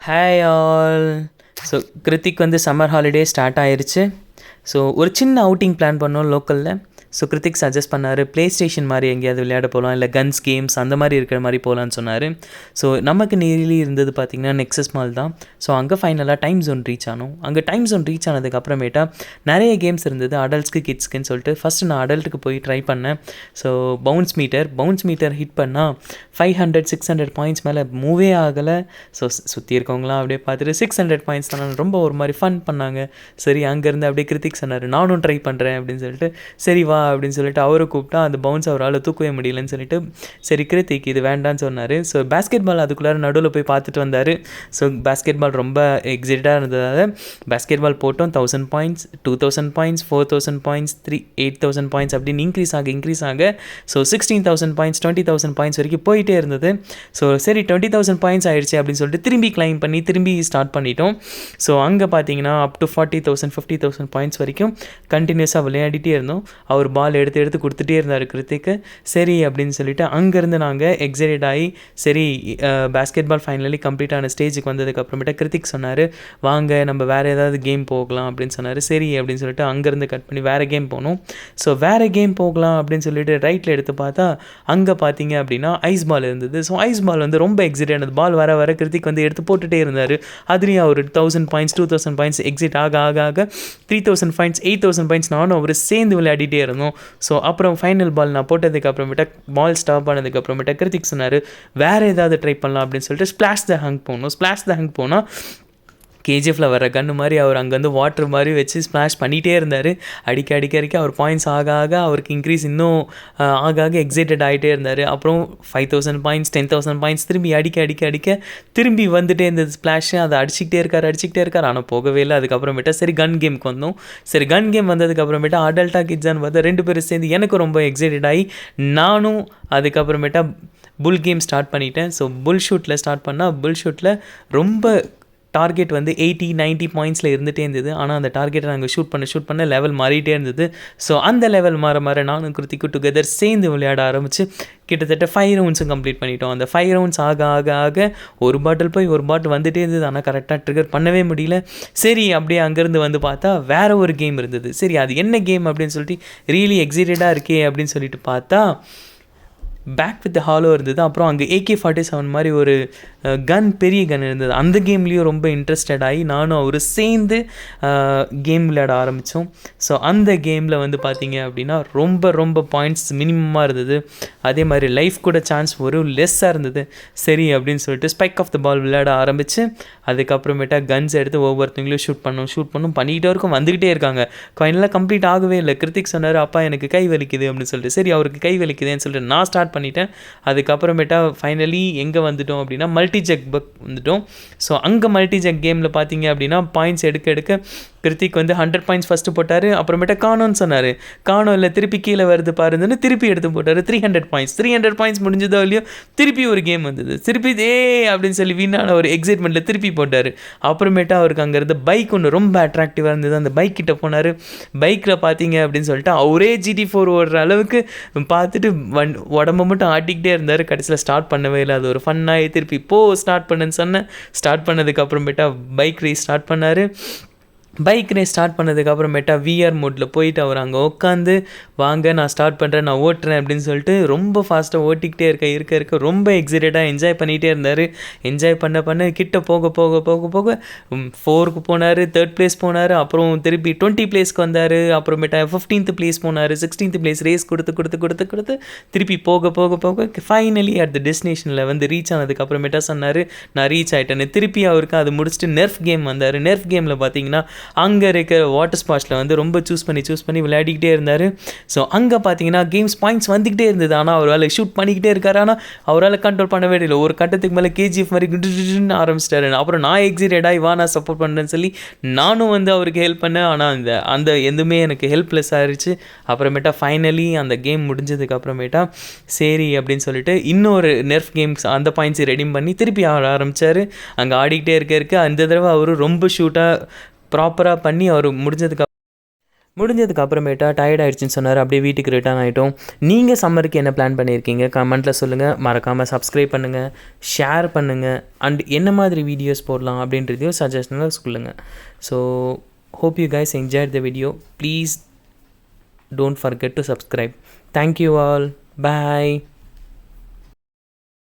Hi all. So Hrithik வந்து summer holiday start ஆயிருச்சு. So ஒரு சின்ன அவுட்டிங் பிளான் பண்ணோம் லோக்கலில். ஸோ கிருத்திக் சஜஸ்ட் பண்ணார் ப்ளே ஸ்டேஷன் மாதிரி எங்கேயாவது விளையாட போகலாம், இல்லை கன்ஸ் கேம்ஸ் அந்த மாதிரி இருக்கிற மாதிரி போகலான்னு சொன்னார். ஸோ நமக்கு நேரிலி இருந்தது பார்த்திங்கன்னா நெக்ஸஸ் மால் தான். ஸோ அங்கே ஃபைனலாக டைம் ஜோன் ரீச் ஆனோம். அங்கே டைம் ஜோன் ரீச் ஆனதுக்கு அப்புறமேட்டா நிறைய கேம்ஸ் இருந்தது அடல்ட்ஸ்க்கு கிட்ஸ்க்குன்னு சொல்லிட்டு. ஃபஸ்ட்டு நான் அடல்ட்டுக்கு போய் ட்ரை பண்ணேன். ஸோ பவுன்ஸ் மீட்டர் ஹிட் பண்ணால் 500-600 பாயிண்ட்ஸ் மேலே மூவே ஆகலை. ஸோ சுற்றி இருக்கவங்களாம் அப்படியே பார்த்துட்டு 600 பாயிண்ட்ஸ் தானே ரொம்ப ஒரு மாதிரி ஃபன் பண்ணாங்க. சரி, அங்கேருந்து அப்படியே கிருத்திக் சொன்னார் நானும் ட்ரை பண்ணுறேன் அப்படின்னு சொல்லிட்டு. சரி வா அப்படின்னு சொல்லிட்டு அவரை கூப்பிட்டா அந்த பவுன்ஸ் அவரால் தூக்கவே முடியலன்னு சொல்லிட்டு சரி கிருத்திக் இது வேண்டான்னு சொன்னார். ஸோ பேஸ்கெட் பால் அதுக்குள்ளார நடுவில் போய் பார்த்துட்டு வந்தார். ஸோ பேஸ்கெட் பால் ரொம்ப எக்ஸைட்டாக இருந்ததால் பேஸ்கெட் பால் போட்டோம். 1000 பாயிண்ட்ஸ், 2000 பாயிண்ட்ஸ், 4000 பாயிண்ட்ஸ், 8000 பாயிண்ட்ஸ் அப்படின்னு இன்க்ரீஸ் ஆக ஸோ 16,000 பாயிண்ட்ஸ், 20,000 பாயிண்ட்ஸ் வரைக்கும் போயிட்டே இருந்தது. ஸோ சரி 20,000 பாயிண்ட்ஸ் ஆயிடுச்சு அப்படின்னு சொல்லிட்டு திரும்பி கிளைம் பண்ணி திரும்பி ஸ்டார்ட் பண்ணிட்டோம். ஸோ அங்கே பார்த்தீங்கன்னா அப் டு 40,000 50,000 பாயிண்ட்ஸ் வரைக்கும் கண்டினியூஸாக விளையாடிட்டே இருந்தோம். அவர் பால் எடுத்து கொடுத்துட்டே இருந்தார் கிருத்திக்கு. சரி அப்படின்னு சொல்லிட்டு அங்கேருந்து நாங்கள் எக்ஸைட் ஆகி சரி பேஸ்கெட் பால் ஃபைனலி கம்ப்ளீட் ஆன ஸ்டேஜுக்கு வந்ததுக்கப்புறமேட்டா கிருத்திக் சொன்னார் வாங்க நம்ம வேறு ஏதாவது கேம் போகலாம் அப்படின்னு சொன்னார். சரி அப்படின்னு சொல்லிட்டு அங்கேருந்து கட் பண்ணி வேறு கேம் போனோம். ஸோ வேறு கேம் போகலாம் அப்படின்னு சொல்லிட்டு ரைட்டில் எடுத்து பார்த்தா அங்கே பார்த்தீங்க அப்படின்னா ஐஸ் பால் இருந்தது. ஸோ ஐஸ் பால் வந்து ரொம்ப எக்ஸைட் ஆனது. பால் வர கிருத்திக் வந்து எடுத்து போட்டுகிட்டே இருந்தார். அதுலேயும் அவர் 1000 பாயிண்ட்ஸ் 2000 பாயிண்ட்ஸ் எக்ஸைட் ஆக 3000 பாயிண்ட்ஸ் 8000 பாயிண்ட்ஸ் நானும் அவர் சேர்ந்து விளையாடிட்டே இருந்தோம். ஸோ அப்புறம் ஃபைனல் பால் நான் போட்டதுக்கு அப்புறமேட்டா பால் ஸ்டாப் ஆனதுக்கு அப்புறமேட்டா கிருத்திக் சொன்னார் வேறு ஏதாவது ட்ரை பண்ணலாம் அப்படின்னு சொல்லிட்டு ஸ்பிளாஷ் த ஹங்க் போனால் கேஜிஎஃப்ல வர கன்று மாதிரி அவர் அங்கேருந்து வாட்டர் மாதிரி வச்சு ஸ்ப்ளாஷ் பண்ணிகிட்டே இருந்தார். அடிக்க அவர் பாயிண்ட்ஸ் ஆக அவருக்கு இன்க்ரீஸ் இன்னும் ஆக எக்ஸைட்டட் ஆகிட்டே இருந்தார். அப்புறம் 5,000 பாயிண்ட்ஸ் 10,000 பாயிண்ட்ஸ் திரும்பி அடிக்க திரும்பி வந்துட்டே இருந்தது ஸ்ப்ளாஷ். அதை அடிச்சுக்கிட்டே இருக்கார். ஆனால் போகவே இல்லை. அதுக்கப்புறமேட்டா சரி கன் கேமுக்கு வந்தோம். சரி கன் கேம் வந்ததுக்கப்புறமேட்டா அடல்ட்டாக கிட்ஸான்னு பார்த்தா 2 பேரும் சேர்ந்து எனக்கு ரொம்ப எக்ஸைட்டட் ஆகி நானும் அதுக்கப்புறமேட்டா புல் கேம் ஸ்டார்ட் பண்ணிட்டேன். ஸோ புல் ஷூட்டில் ஸ்டார்ட் பண்ணால் புல் ஷூட்டில் ரொம்ப டார்கெட் வந்து 80-90 பாயிண்ட்ஸில் இருந்துகிட்டே இருந்தது. ஆனால் அந்த டார்கெட்டை நாங்கள் ஷூட் பண்ண லெவல் மாறிட்டே இருந்தது. ஸோ அந்த லெவல் மாற நானும் கிருத்திக்கும் டுகெதர் சேர்ந்து விளையாட ஆரம்பித்து கிட்டத்தட்ட 5 ரவுண்ட்ஸும் கம்ப்ளீட் பண்ணிட்டோம். அந்த 5 ரவுண்ட்ஸ் ஆக ஒரு பாட்டில் போய் ஒரு பாட்டில் வந்துகிட்டே இருந்தது. ஆனால் கரெக்டாக ட்ரிகர் பண்ணவே முடியல. சரி அப்படியே அங்கேருந்து வந்து பார்த்தா வேறு ஒரு கேம் இருந்தது. சரி அது என்ன கேம் அப்படின்னு சொல்லிட்டு ரியலி எக்ஸைட்டடாக இருக்கே அப்படின்னு சொல்லிட்டு பார்த்தா பேக் வித் ஹாலோ இருந்தது. அப்புறம் அங்கே AK-47 மாதிரி ஒரு பெரிய கன் இருந்தது. அந்த கேம்லேயும் ரொம்ப இன்ட்ரெஸ்டட் ஆகி நானும் அவர் சேர்ந்து கேம் விளையாட ஆரம்பித்தோம். ஸோ அந்த கேமில் வந்து பார்த்திங்க அப்படின்னா ரொம்ப பாயிண்ட்ஸ் மினிமமாக இருந்தது. அதே மாதிரி லைஃப் கூட சான்ஸ் ஒரு லெஸ்ஸாக இருந்தது. சரி அப்படின்னு சொல்லிட்டு ஸ்பைக் ஆஃப் த பால் விளையாட ஆரம்பித்து அதுக்கப்புறமேட்டா கன்ஸ் எடுத்து ஒவ்வொருத்தவங்களையும் ஷூட் பண்ணோம் பண்ணிக்கிட்டே இருக்கும். வந்துக்கிட்டே இருக்காங்க. ஃபைனலாக கம்ப்ளீட் ஆகவே இல்லை. கிருத்திக் சொன்னார் அப்பா எனக்கு கை வலிக்குது அப்படின்னு சொல்லிட்டு. சரி அவருக்கு கை வலிக்குதுன்னு சொல்லிட்டு நான் ஸ்டார்ட் பண்ணிட்டேன். அதுக்கப்புறமேட்டா ஃபைனலி எங்கே வந்துட்டோம் அப்படின்னா மல்டிஜெக் பக் வந்துட்டோம். ஸோ அங்கே மல்டிஜெக் கேமில் பார்த்தீங்க அப்படின்னா பாயிண்ட்ஸ் எடுக்க கிருத்திக் வந்து 100 பாயிண்ட்ஸ் ஃபஸ்ட்டு போட்டார். அப்புறமேட்டா காணோன்னு சொன்னார். காணோம் இல்லை திருப்பி கீழே வருது பாருன்னு திருப்பி எடுத்து போட்டார். 300 பாயிண்ட்ஸ் முடிஞ்சதோ இல்லையோ திருப்பி ஒரு கேம் வந்தது. திருப்பி அப்படின்னு சொல்லி வீணான ஒரு எக்ஸைட்மெண்ட்டில் திருப்பி போட்டார். அப்புறமேட்டா அவருக்கு அங்கே இருந்த பைக் ஒன்று ரொம்ப அட்ராக்டிவாக இருந்தது. அந்த பைக் கிட்ட போனார். பைக்கில் பார்த்தீங்க அப்படின்னு சொல்லிட்டு அவரே GT4 ஓடுற அளவுக்கு பார்த்துட்டு உடம்பை மட்டும் ஆட்டிக்கிட்டே இருந்தார். கடைசியில் ஸ்டார்ட் பண்ணவே இல்லை. அது ஒரு ஃபன்னாகி திருப்பி ஸ்டார்ட் பண்ணுன்னு சொன்னேன். ஸ்டார்ட் பண்ணதுக்கு அப்புறமேட்டா பைக் ரேஸ் ஸ்டார்ட் பண்ணார். ஸ்டார்ட் பண்ணதுக்கப்புறமேட்டா VR மோட்டில் போயிட்டு அவர் அங்கே உட்காந்து வாங்க நான் ஸ்டார்ட் பண்ணுறேன் நான் ஓட்டுறேன் அப்படின்னு சொல்லிட்டு ரொம்ப ஃபாஸ்ட்டாக ஓட்டிக்கிட்டே இருக்க ரொம்ப எக்ஸைட்டடாக என்ஜாய் பண்ணிகிட்டே இருந்தார். என்ஜாய் பண்ண கிட்ட போக 4க்கு போனார், 3rd பிளேஸ் போனார். அப்புறம் திருப்பி 20 பிளேஸ்க்கு வந்தார். அப்புறமேட்டா 15th பிளேஸ் போனார். 16th பிளேஸ் ரேஸ் கொடுத்து திருப்பி போக ஃபைனலி அட் த டெஸ்டினேஷனில் வந்து ரீச் ஆனதுக்கப்புறமேட்டா சொன்னார் நான் ரீச் ஆகிட்டேன்னு. திருப்பி அவருக்கு அது முடிச்சுட்டு நெர்ஃப் கேம் வந்தார். நெர்ஃப் கேமில் பார்த்தீங்கன்னா அங்கே இருக்கிற வாட்டர் ஸ்பாட்ஸில் வந்து ரொம்ப சூஸ் பண்ணி விளையாடிக்கிட்டே இருந்தார். ஸோ அங்கே பார்த்தீங்கன்னா கேம்ஸ் பாயிண்ட்ஸ் வந்துக்கிட்டே இருந்தது. ஆனால் அவரால் ஷூட் பண்ணிக்கிட்டே இருக்காரு. ஆனால் அவரால் கண்ட்ரோல் பண்ணவே இல்லை. ஒரு கட்டத்துக்கு மேலே KGF மாதிரி ஆரம்பிச்சிட்டாரு. அப்புறம் நான் எக்ஸைட்டடாக நான் சப்போர்ட் பண்ணுறேன்னு சொல்லி நானும் வந்து அவருக்கு ஹெல்ப் பண்ணேன். ஆனால் அந்த எதுவுமே எனக்கு ஹெல்ப்லெஸ் ஆகிடுச்சு. அப்புறமேட்டா ஃபைனலி அந்த கேம் முடிஞ்சதுக்கு அப்புறமேட்டா சரி அப்படின்னு சொல்லிட்டு இன்னொரு நெர்ஃப் கேம்ஸ் அந்த பாயிண்ட்ஸை ரெடீம் பண்ணி திருப்பி ஆட ஆரம்பித்தார். அங்கே ஆடிக்கிட்டே இருக்க அந்த தடவை அவர் ரொம்ப ஷூட்டாக ப்ராப்பராக பண்ணி அவர் முடிஞ்சதுக்கு முடிஞ்சதுக்கு அப்புறமேட்டா டயர்ட் ஆயிடுச்சுன்னு சொன்னார். அப்படியே வீட்டுக்கு ரிட்டர்ன் ஆகிட்டோம். நீங்கள் சம்மருக்கு என்ன பிளான் பண்ணியிருக்கீங்க கமெண்ட்டில் சொல்லுங்கள். மறக்காமல் சப்ஸ்கிரைப் பண்ணுங்கள், ஷேர் பண்ணுங்கள், அண்ட் என்ன மாதிரி வீடியோஸ் போடலாம் அப்படின்றதையும் சஜஷனில் சொல்லுங்கள். So hope you guys enjoyed the video. Please don't forget to subscribe. Thank you all. Bye.